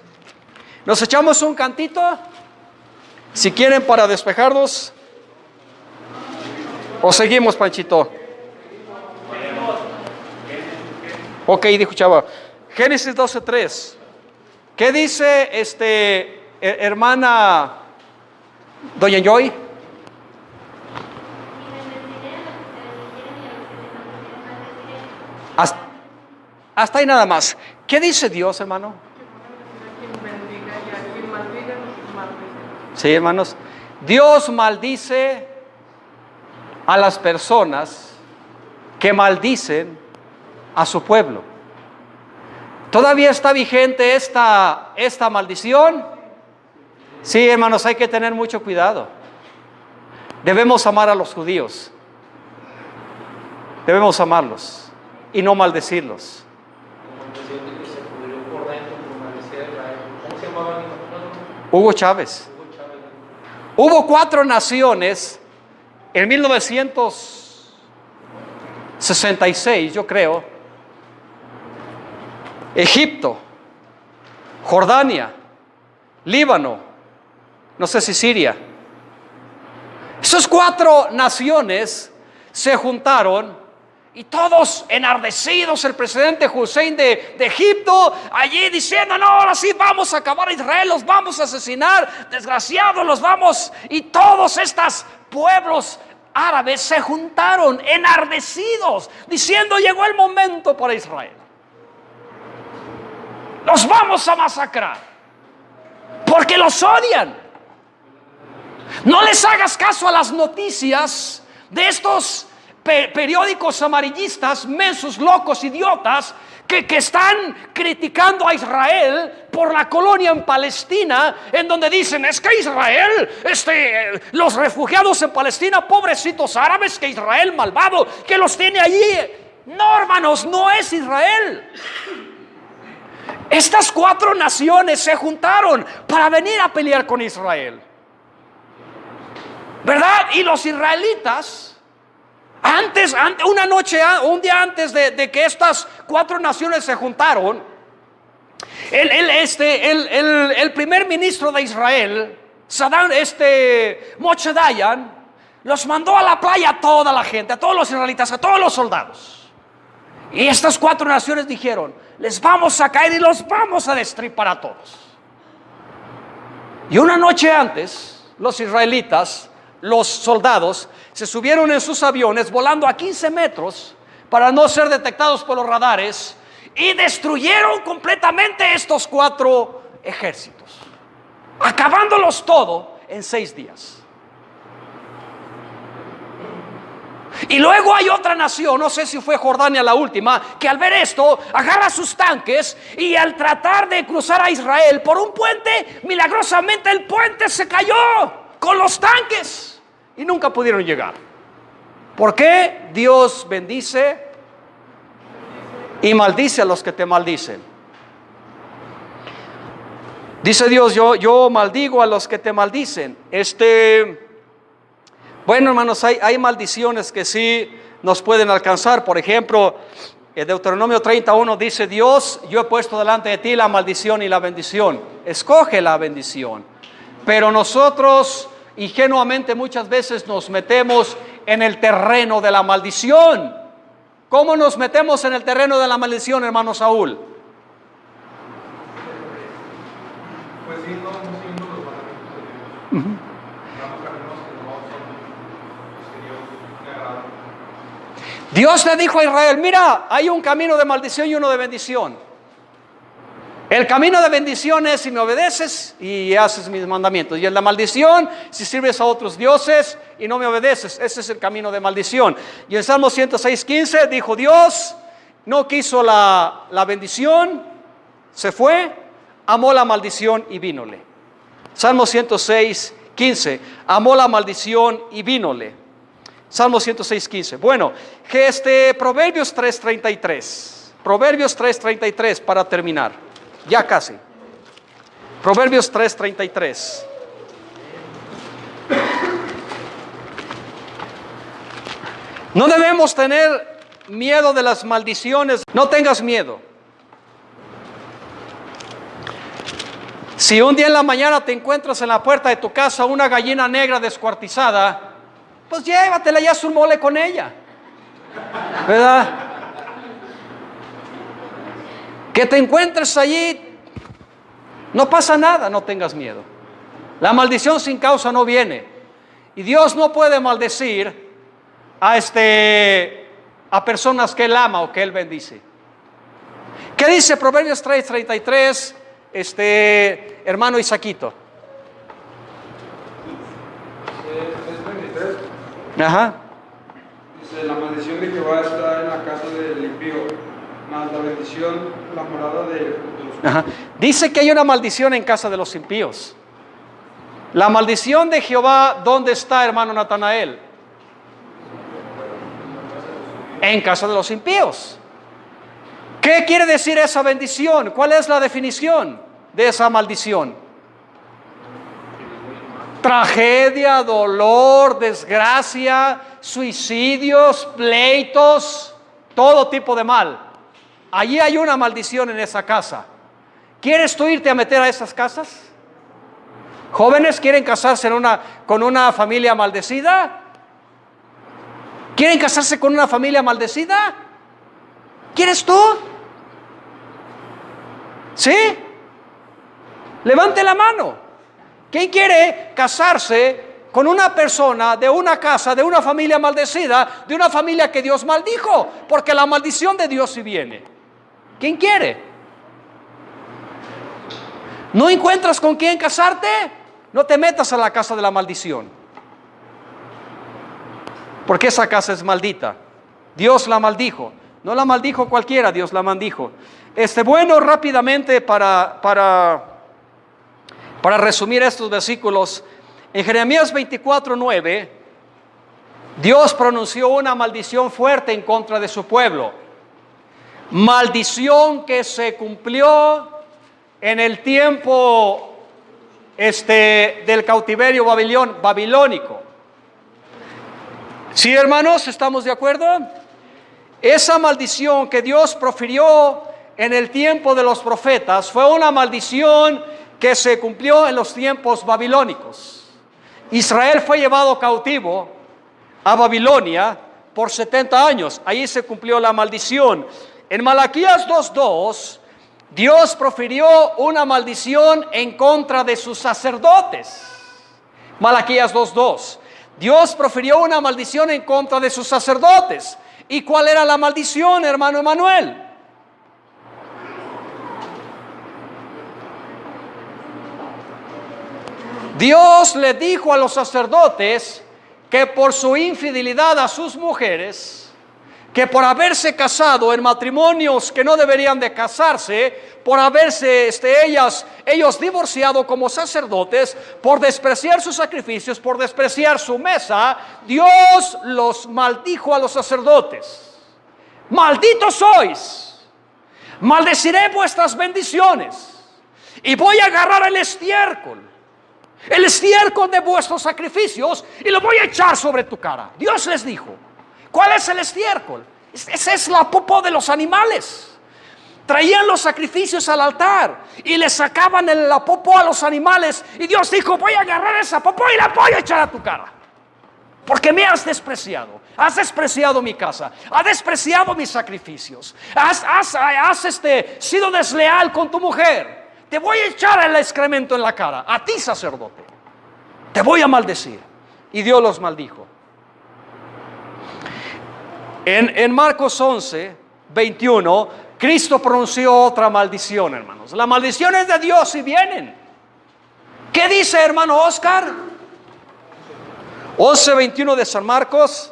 ¿Nos echamos un cantito? Si quieren, para despejarnos. ¿O seguimos, Panchito? Ok, dijo Chava. Génesis 12:3. ¿Qué dice hermana Doña Joy? Hasta ahí nada más. ¿Qué dice Dios, hermano? Sí, hermanos. Dios maldice a las personas que maldicen a su pueblo. ¿Todavía está vigente esta maldición? Sí, hermanos, hay que tener mucho cuidado. Debemos amar a los judíos. Debemos amarlos y no maldecirlos. Hugo Chávez. Hubo 4 naciones en 1966, yo creo. Egipto, Jordania, Líbano, no sé si Siria. Esas 4 naciones se juntaron y todos enardecidos, el presidente Hussein de Egipto allí diciendo: no, ahora sí vamos a acabar a Israel, los vamos a asesinar, desgraciados los vamos. Y todos estos pueblos árabes se juntaron enardecidos diciendo: llegó el momento para Israel, los vamos a masacrar porque los odian. No les hagas caso a las noticias de estos periódicos amarillistas, mensos, locos, idiotas, que están criticando a Israel por la colonia en Palestina, en donde dicen: es que Israel, los refugiados en Palestina, pobrecitos árabes, que Israel malvado, que los tiene allí. No, hermanos, no es Israel. Estas 4 naciones se juntaron para venir a pelear con Israel, ¿verdad? Y los israelitas, un día antes de que estas 4 naciones se juntaron, el primer ministro de Israel, Moshe Dayan, los mandó a la playa a toda la gente, a todos los israelitas, a todos los soldados. Y estas 4 naciones dijeron: les vamos a caer y los vamos a destripar a todos. Y una noche antes, los israelitas, los soldados, se subieron en sus aviones volando a 15 metros para no ser detectados por los radares y destruyeron completamente estos 4 ejércitos, acabándolos todo en 6 días. Y luego hay otra nación, no sé si fue Jordania la última, que al ver esto agarra sus tanques y al tratar de cruzar a Israel por un puente, milagrosamente el puente se cayó con los tanques y nunca pudieron llegar. ¿Por qué? Dios bendice y maldice a los que te maldicen. Dice Dios, yo maldigo a los que te maldicen. Bueno, hermanos, hay maldiciones que sí nos pueden alcanzar. Por ejemplo, en Deuteronomio 31 dice Dios, yo he puesto delante de ti la maldición y la bendición. Escoge la bendición. Pero nosotros ingenuamente muchas veces nos metemos en el terreno de la maldición. ¿Cómo nos metemos en el terreno de la maldición, hermano Saúl? Pues sí, no siguiendo los mandamientos de Dios. Damos caminos que no son los que Dios le agrada. Dios le dijo a Israel, mira, hay un camino de maldición y uno de bendición. El camino de bendición es si me obedeces y haces mis mandamientos. Y el de maldición, si sirves a otros dioses y no me obedeces. Ese es el camino de maldición. Y en Salmo 106:15 dijo Dios, no quiso la bendición, se fue, amó la maldición y vínole. Salmo 106:15, amó la maldición y vínole. Salmo 106:15. Bueno, que Proverbios 3:33. Proverbios 3:33 para terminar. Ya casi. Proverbios 3:33. No debemos tener miedo de las maldiciones. No tengas miedo. Si un día en la mañana te encuentras en la puerta de tu casa una gallina negra descuartizada, pues llévatela y haz un mole con ella, ¿verdad? Que te encuentres allí, no pasa nada, no tengas miedo. La maldición sin causa no viene. Y Dios no puede maldecir a personas que Él ama o que Él bendice. ¿Qué dice Proverbios 3:33, hermano Isaquito? 3:23. Ajá. Dice, la maldición de Jehová está en la casa del impío, mas la bendición, la morada de los... Ajá. Dice que hay una maldición en casa de los impíos. La maldición de Jehová, ¿dónde está, hermano Natanael? En casa de los impíos. ¿Qué quiere decir esa bendición? ¿Cuál es la definición de esa maldición? Tragedia, dolor, desgracia, suicidios, pleitos, todo tipo de mal. Allí hay una maldición en esa casa. ¿Quieres tú irte a meter a esas casas? ¿Jóvenes quieren casarse con una familia maldecida? ¿Quieren casarse con una familia maldecida? ¿Quieres tú? ¿Sí? Levante la mano. ¿Quién quiere casarse con una persona de una casa, de una familia maldecida, de una familia que Dios maldijo? Porque la maldición de Dios sí viene. ¿Quién quiere? ¿No encuentras con quién casarte? No te metas a la casa de la maldición. Porque esa casa es maldita. Dios la maldijo. No la maldijo cualquiera, Dios la maldijo. Bueno, rápidamente para resumir estos versículos, en Jeremías 24:9, Dios pronunció una maldición fuerte en contra de su pueblo. Maldición que se cumplió en el tiempo del cautiverio babilónico. ¿Sí, hermanos? ¿Estamos de acuerdo? Esa maldición que Dios profirió en el tiempo de los profetas fue una maldición que se cumplió en los tiempos babilónicos. Israel fue llevado cautivo a Babilonia por 70 años. Ahí se cumplió la maldición. En Malaquías 2:2, Dios profirió una maldición en contra de sus sacerdotes. Malaquías 2:2. Dios profirió una maldición en contra de sus sacerdotes. ¿Y cuál era la maldición, hermano Emanuel? Dios le dijo a los sacerdotes que por su infidelidad a sus mujeres, que por haberse casado en matrimonios que no deberían de casarse, por haberse ellos divorciado como sacerdotes, por despreciar sus sacrificios, por despreciar su mesa, Dios los maldijo a los sacerdotes. Malditos sois, maldeciré vuestras bendiciones y voy a agarrar el estiércol de vuestros sacrificios y lo voy a echar sobre tu cara. Dios les dijo. ¿Cuál es el estiércol? Esa es la popó de los animales. Traían los sacrificios al altar y le sacaban la popó a los animales. Y Dios dijo, voy a agarrar esa popó y la voy a echar a tu cara. Porque me has despreciado. Has despreciado mi casa. Has despreciado mis sacrificios. Has sido desleal con tu mujer. Te voy a echar el excremento en la cara. A ti, sacerdote. Te voy a maldecir. Y Dios los maldijo. En Marcos 11, 21, Cristo pronunció otra maldición, hermanos. Las maldiciones de Dios y vienen. ¿Qué dice, hermano Oscar? 11, 21 de San Marcos.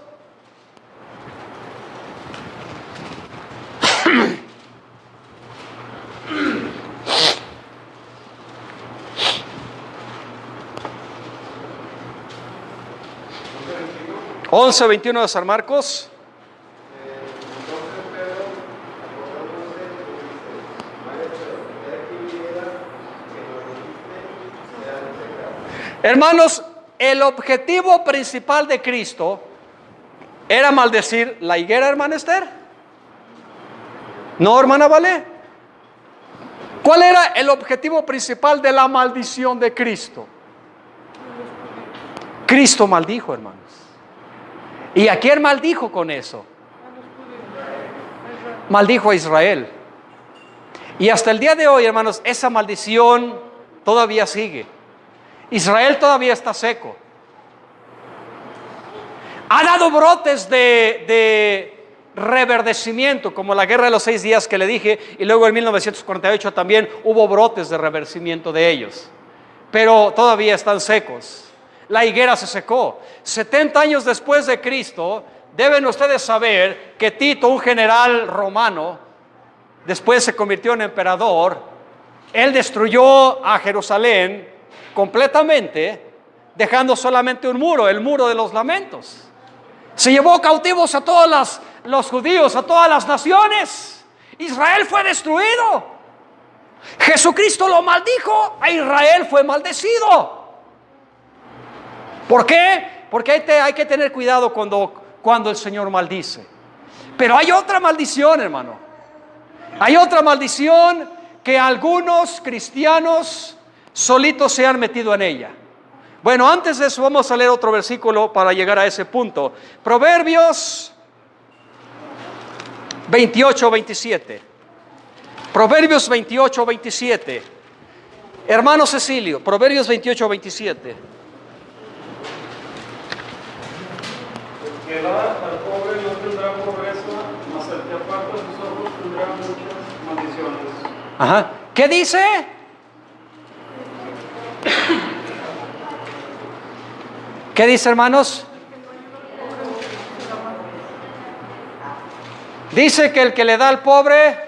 Once, 21 de San Marcos. Hermanos, el objetivo principal de Cristo era maldecir la higuera, hermana Esther. No, hermana Vale. ¿Cuál era el objetivo principal de la maldición de Cristo? Cristo maldijo, hermanos. ¿Y a quién maldijo con eso? Maldijo a Israel. Y hasta el día de hoy, hermanos, esa maldición todavía sigue. Israel todavía está seco. Ha dado brotes de reverdecimiento, como la guerra de los 6 días que le dije, y luego en 1948 también hubo brotes de reverdecimiento de ellos. Pero todavía están secos. La higuera se secó. 70 años después de Cristo, deben ustedes saber que Tito, un general romano, después se convirtió en emperador. Él destruyó a Jerusalén completamente, dejando solamente un muro, el muro de los lamentos. Se llevó cautivos a todos los judíos, a todas las naciones. Israel fue destruido. Jesucristo lo maldijo, a Israel fue maldecido. ¿Por qué? Porque hay que tener cuidado cuando el Señor maldice. Pero hay otra maldición, hermano. Hay otra maldición que algunos cristianos solitos se han metido en ella. Bueno, antes de eso vamos a leer otro versículo para llegar a ese punto. Proverbios 28, 27. Proverbios 28, 27. Hermano Cecilio, Proverbios 28, 27. El que da al pobre no tendrá pobreza, mas el que aparta sus ojos tendrá muchas maldiciones. Ajá. ¿Qué dice? ¿Qué dice, hermanos? Dice que el que le da al pobre,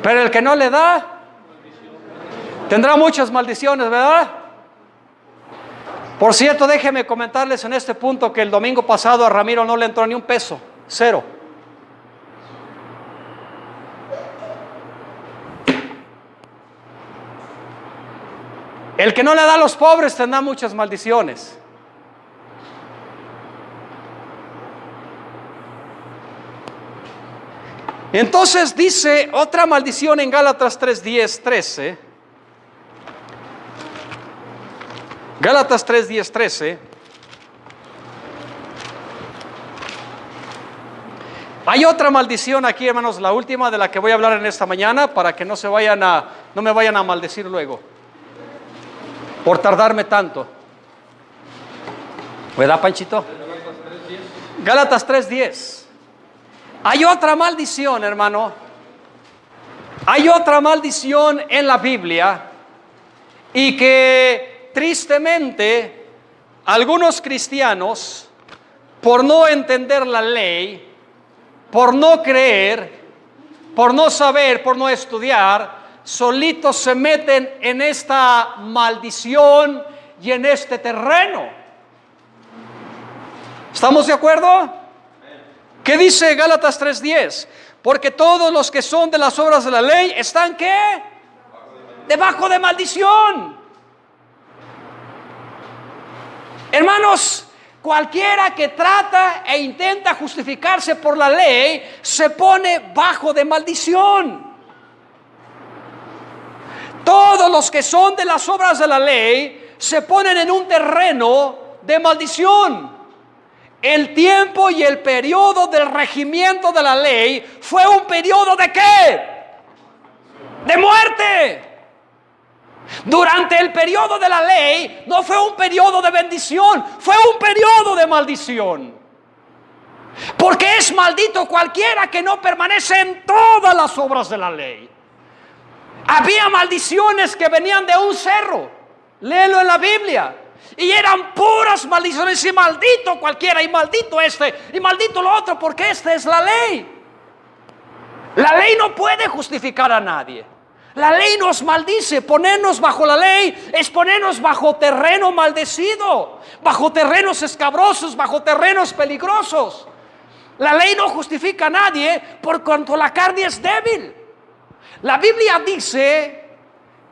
pero el que no le da, tendrá muchas maldiciones, ¿verdad? Por cierto, déjenme comentarles en este punto que el domingo pasado a Ramiro no le entró ni un peso, 0. El que no le da a los pobres tendrá muchas maldiciones. Entonces dice otra maldición en Gálatas 3:10, 13. Gálatas 3:10, 13. Hay otra maldición aquí, hermanos, la última de la que voy a hablar en esta mañana, para que no me vayan a maldecir luego por tardarme tanto. ¿Verdad, Panchito? Gálatas 3:10. Hay otra maldición, hermano. Hay otra maldición en la Biblia y que tristemente, algunos cristianos, por no entender la ley, por no creer, por no saber, por no estudiar, solitos se meten en esta maldición y en este terreno. ¿Estamos de acuerdo? ¿Qué dice Gálatas 3:10? Porque todos los que son de las obras de la ley están ¿qué? Debajo de maldición. Hermanos, cualquiera que trata e intenta justificarse por la ley se pone bajo de maldición. Todos los que son de las obras de la ley se ponen en un terreno de maldición. El tiempo y el periodo del regimiento de la ley fue un periodo ¿de qué? De muerte. Durante el periodo de la ley no fue un periodo de bendición, fue un periodo de maldición. Porque es maldito cualquiera que no permanece en todas las obras de la ley. Había maldiciones que venían de un cerro, léelo en la Biblia, y eran puras maldiciones, y maldito cualquiera, y maldito este, y maldito lo otro, porque esta es la ley. La ley no puede justificar a nadie. La ley nos maldice. Ponernos bajo la ley es ponernos bajo terreno maldecido, bajo terrenos escabrosos, bajo terrenos peligrosos. La ley no justifica a nadie por cuanto la carne es débil. La Biblia dice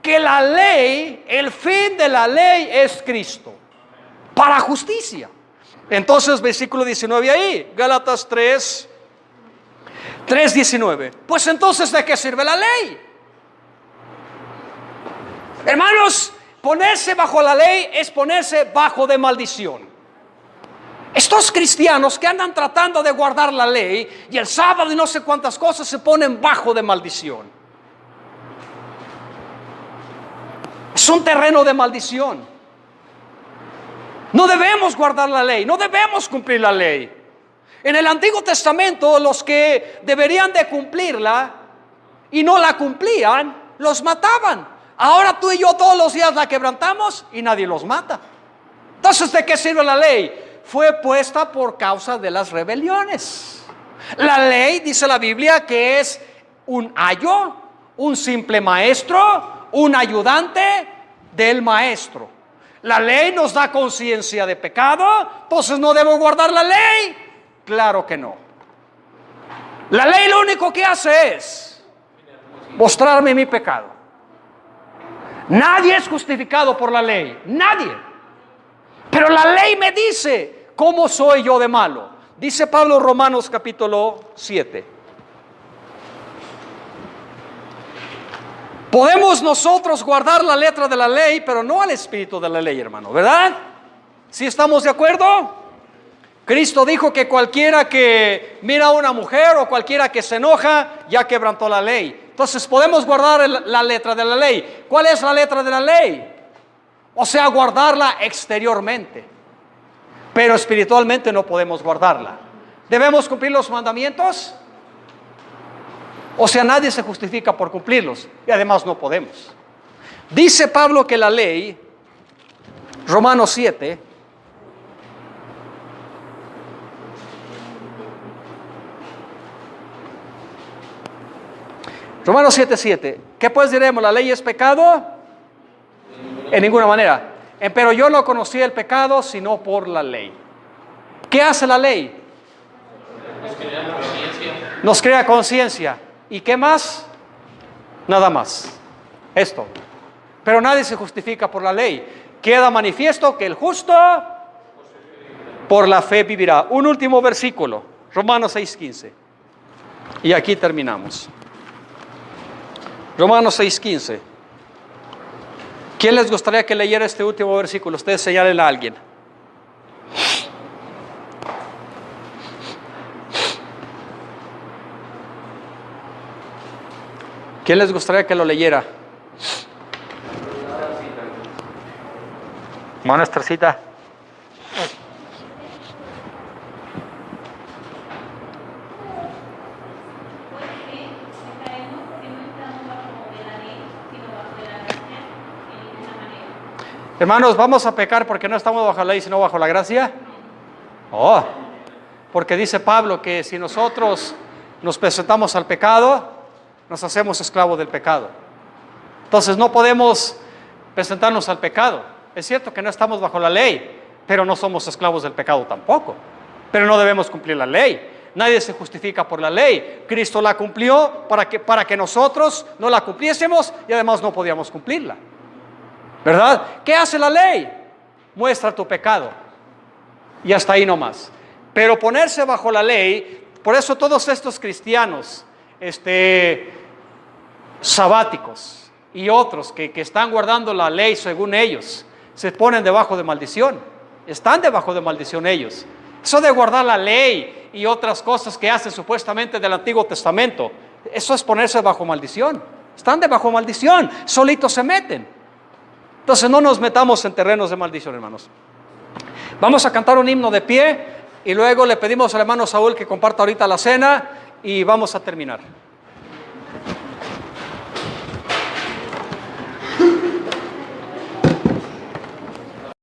que la ley, el fin de la ley es Cristo, para justicia. Entonces, versículo 19 ahí, Gálatas 3:19. Pues entonces, ¿de qué sirve la ley? Hermanos, ponerse bajo la ley es ponerse bajo de maldición. Estos cristianos que andan tratando de guardar la ley y el sábado y no sé cuántas cosas se ponen bajo de maldición. Es un terreno de maldición. No debemos guardar la ley, no debemos cumplir la ley. En el Antiguo Testamento, los que deberían de cumplirla y no la cumplían, los mataban. Ahora tú y yo todos los días la quebrantamos y nadie los mata. Entonces, ¿de qué sirve la ley? Fue puesta por causa de las rebeliones. La ley, dice la Biblia, que es un ayo, un simple maestro, un ayudante del maestro. La ley nos da conciencia de pecado, entonces no debo guardar la ley. Claro que no. La ley lo único que hace es mostrarme mi pecado. Nadie es justificado por la ley, nadie. Pero la ley me dice cómo soy yo de malo. Dice Pablo, Romanos capítulo 7. Podemos nosotros guardar la letra de la ley, pero no al espíritu de la ley, hermano, ¿verdad? ¿Sí estamos de acuerdo? Cristo dijo que cualquiera que mira a una mujer o cualquiera que se enoja, ya quebrantó la ley. Entonces podemos guardar la letra de la ley. ¿Cuál es la letra de la ley? O sea, guardarla exteriormente. Pero espiritualmente no podemos guardarla. ¿Debemos cumplir los mandamientos? O sea, nadie se justifica por cumplirlos. Y además no podemos. Dice Pablo que la ley, Romanos 7, Romanos 7:7. ¿Qué pues diremos? ¿La ley es pecado? En ninguna manera. Pero yo no conocí el pecado sino por la ley. ¿Qué hace la ley? Nos crea conciencia. ¿Y qué más? Nada más. Esto. Pero nadie se justifica por la ley. Queda manifiesto que el justo por la fe vivirá. Un último versículo. Romanos 6:15. Y aquí terminamos. Romanos 6:15. ¿Quién les gustaría que leyera este último versículo? Ustedes señalen a alguien. ¿Quién les gustaría que lo leyera? Hermano Estercita. Hermanos, ¿vamos a pecar porque no estamos bajo la ley, sino bajo la gracia? Oh, porque dice Pablo que si nosotros nos presentamos al pecado, nos hacemos esclavos del pecado. Entonces no podemos presentarnos al pecado. Es cierto que no estamos bajo la ley, pero no somos esclavos del pecado tampoco. Pero no debemos cumplir la ley. Nadie se justifica por la ley. Cristo la cumplió para que nosotros no la cumpliésemos y además no podíamos cumplirla. ¿Verdad? ¿Qué hace la ley? Muestra tu pecado. Y hasta ahí nomás. Pero ponerse bajo la ley, por eso todos estos cristianos sabáticos y otros que están guardando la ley según ellos, se ponen debajo de maldición. Están debajo de maldición ellos. Eso de guardar la ley y otras cosas que hacen supuestamente del Antiguo Testamento, eso es ponerse bajo maldición. Están debajo de maldición, solitos se meten. Entonces no nos metamos en terrenos de maldición, hermanos. Vamos a cantar un himno de pie y luego le pedimos al hermano Saúl que comparta ahorita la cena y vamos a terminar.